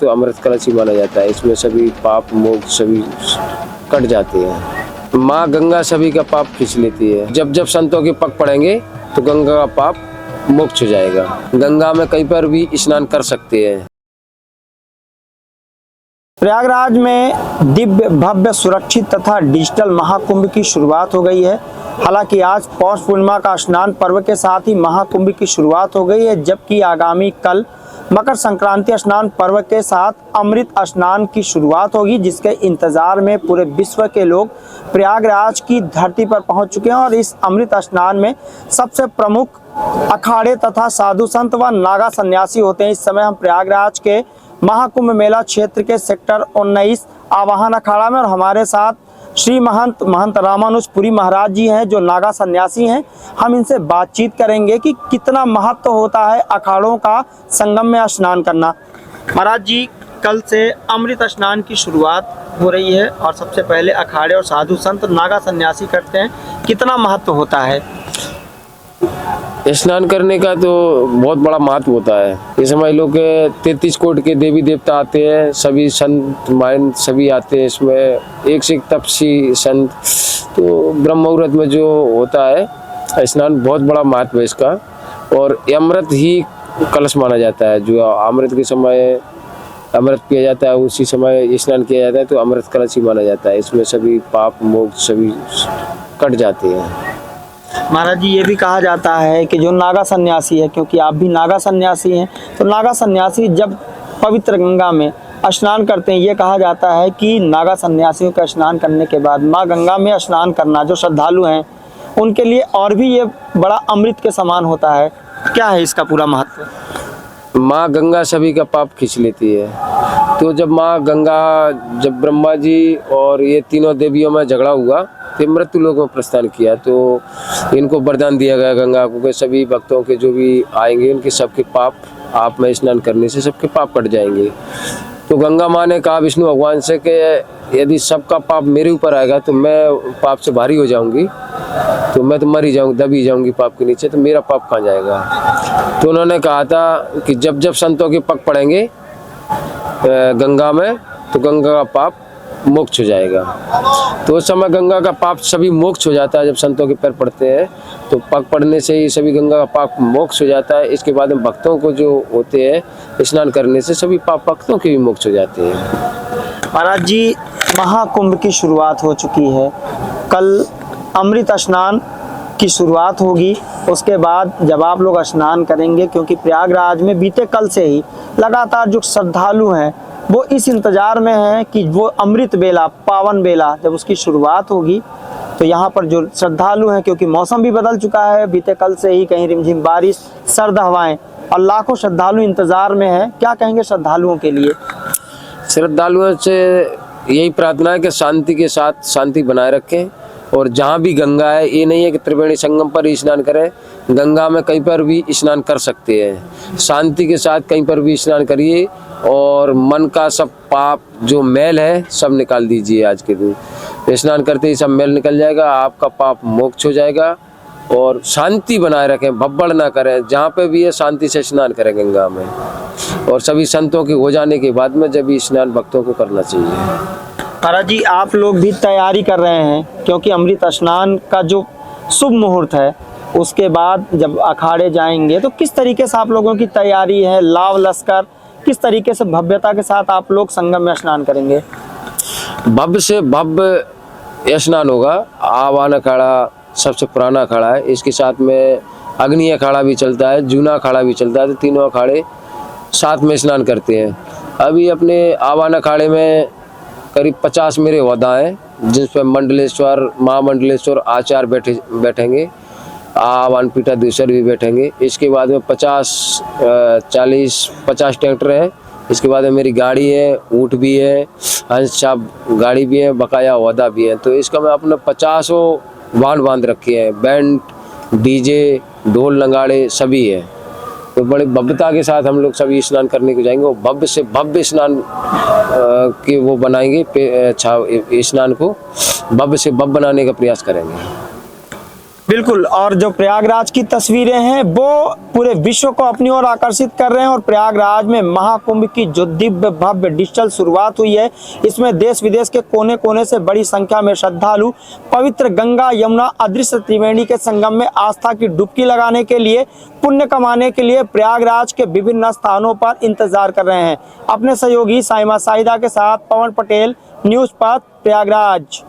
तो अमृत कलश ही माना जाता है। इसमें सभी पाप मोक्ष सभी कट जाते हैं। माँ गंगा सभी का पाप खींच लेती है। जब जब संतों के पग पड़ेंगे तो गंगा का पाप मोक्ष हो जाएगा। गंगा में कहीं पर भी स्नान कर सकते हैं। प्रयागराज में दिव्य भव्य सुरक्षित तथा डिजिटल महाकुंभ की शुरुआत हो गई है। हालांकि आज पौष पूर्णिमा का स्नान पर्व के साथ ही महाकुंभ की शुरुआत हो गई है, जबकि आगामी कल मकर संक्रांति स्नान पर्व के साथ अमृत स्नान की शुरुआत होगी, जिसके इंतजार में पूरे विश्व के लोग प्रयागराज की धरती पर पहुंच चुके हैं। और इस अमृत स्नान में सबसे प्रमुख अखाड़े तथा साधु संत व नागा सन्यासी होते हैं। इस समय हम प्रयागराज के महाकुंभ मेला क्षेत्र के सेक्टर 19 आवाहन अखाड़ा में, और हमारे साथ श्री महंत रामानुजपुरी महाराज जी हैं जो नागा सन्यासी हैं। हम इनसे बातचीत करेंगे कि कितना महत्व होता है अखाड़ों का संगम में स्नान करना। महाराज जी, कल से अमृत स्नान की शुरुआत हो रही है और सबसे पहले अखाड़े और साधु संत नागा सन्यासी करते हैं, कितना महत्व होता है? स्नान करने का तो बहुत बड़ा महत्व होता है। इस समय लोग 33 कोट के देवी देवता आते हैं, सभी संत माइन सभी आते हैं। इसमें एक से एक तपसी संत, तो ब्रह्म मुहूर्त में जो होता है स्नान, बहुत बड़ा महत्व है इसका। और अमृत ही कलश माना जाता है। जो अमृत के समय अमृत पिया जाता है उसी समय स्नान किया जाता है, तो अमृत कलश ही माना जाता है। इसमें सभी पाप मोक्ष सभी कट जाते हैं। महाराज जी, ये भी कहा जाता है कि जो नागा सन्यासी है, क्योंकि आप भी नागा सन्यासी हैं, तो नागा सन्यासी जब पवित्र गंगा में स्नान करते हैं, ये कहा जाता है कि नागा सन्यासियों का स्नान करने के बाद माँ गंगा में स्नान करना जो श्रद्धालु हैं उनके लिए और भी ये बड़ा अमृत के समान होता है। क्या है इसका पूरा महत्व? माँ गंगा सभी का पाप खींच लेती है। तो जब माँ गंगा, जब ब्रह्मा जी और ये तीनों देवियों में झगड़ा हुआ तो मृत्यु लोक में प्रस्थान किया, तो इनको वरदान दिया गया गंगा को कि सभी भक्तों के जो भी आएंगे उनके सबके पाप आप में स्नान करने से सबके पाप कट जाएंगे। तो गंगा माँ ने कहा विष्णु भगवान से कि यदि सबका पाप मेरे ऊपर आएगा तो मैं पाप से भारी हो जाऊंगी, तो मैं तो मर ही जाऊंगी, दब ही जाऊंगी पाप के नीचे, तो मेरा पाप कहाँ जाएगा। तो उन्होंने कहा था कि जब जब संतों के पग पड़ेंगे गंगा में तो गंगा का पाप मोक्ष हो जाएगा। तो उस समय गंगा का पाप सभी मोक्ष हो जाता है। जब संतों के पैर पड़ते हैं तो पग पड़ने से ही सभी गंगा का पाप मोक्ष हो जाता है। इसके बाद में भक्तों को जो होते हैं स्नान करने से सभी पाप भक्तों के भी मोक्ष हो जाते हैं। महाराज जी, महाकुंभ की शुरुआत हो चुकी है, कल अमृत स्नान की शुरुआत होगी। उसके बाद जब आप लोग स्नान करेंगे, क्योंकि प्रयागराज में बीते कल से ही लगातार जो श्रद्धालु हैं वो इस इंतजार में हैं कि वो अमृत बेला, पावन बेला जब उसकी शुरुआत होगी तो यहाँ पर जो श्रद्धालु हैं, क्योंकि मौसम भी बदल चुका है, बीते कल से ही कहीं रिमझिम बारिश, सर्द हवाएं, और लाखों श्रद्धालु इंतजार में हैं। क्या कहेंगे श्रद्धालुओं के लिए? श्रद्धालुओं से यही प्रार्थना है कि शांति के साथ शांति बनाए रखें। और जहाँ भी गंगा है, ये नहीं है कि त्रिवेणी संगम पर ही स्नान करें, गंगा में कहीं पर भी स्नान कर सकते हैं। शांति के साथ कहीं पर भी स्नान करिए और मन का सब पाप जो मैल है सब निकाल दीजिए। आज के दिन स्नान करते ही सब मैल निकल जाएगा, आपका पाप मोक्ष हो जाएगा। और शांति बनाए रखें, भब्बड़ ना करें, जहाँ पे भी है शांति से स्नान करें गंगा में। और सभी संतों के हो जाने के बाद में जब स्नान भक्तों को करना चाहिए। महाराज जी, आप लोग भी तैयारी कर रहे हैं, क्योंकि अमृत स्नान का जो शुभ मुहूर्त है उसके बाद जब अखाड़े जाएंगे तो किस तरीके से आप लोगों की तैयारी है? लाव लश्कर किस तरीके से भव्यता के साथ आप लोग संगम में स्नान करेंगे? भव्य से भव्य स्नान होगा। आवाहन अखाड़ा सबसे पुराना अखाड़ा है, इसके साथ में अग्नि अखाड़ा भी चलता है, जूना अखाड़ा भी चलता है, तो तीनों अखाड़े साथ में स्नान करते हैं। अभी अपने आवाहन अखाड़े में करीब 50 मेरे वदा हैं, जिस पर मंडलेश्वर, महामंडलेश्वर आचार्य बैठेंगे, आवाहन पीठाधीश्वर भी बैठेंगे। इसके बाद में 40-50 ट्रैक्टर हैं। इसके बाद में मेरी गाड़ी है, ऊँट भी है, हंस छाप गाड़ी भी है, बकाया वदा भी है। तो इसका मैं अपने 50 वाहन बांध रखे हैं, बैंड, डीजे, ढोल नगाड़े सभी है। तो बड़े भव्यता के साथ हम लोग सभी स्नान करने को जाएंगे। वो भव्य से भव्य स्नान के वो बनाएंगे, स्नान को भव्य से भव्य बनाने का प्रयास करेंगे। बिल्कुल, और जो प्रयागराज की तस्वीरें हैं वो पूरे विश्व को अपनी ओर आकर्षित कर रहे हैं। और प्रयागराज में महाकुंभ की जो दिव्य भव्य डिजिटल शुरुआत हुई है, इसमें देश विदेश के कोने कोने से बड़ी संख्या में श्रद्धालु पवित्र गंगा यमुना अदृश्य त्रिवेणी के संगम में आस्था की डुबकी लगाने के लिए, पुण्य कमाने के लिए प्रयागराज के विभिन्न स्थानों पर इंतजार कर रहे हैं। अपने सहयोगी साइमा साहिदा के साथ पवन पटेल, न्यूज़ 5 प्रयागराज।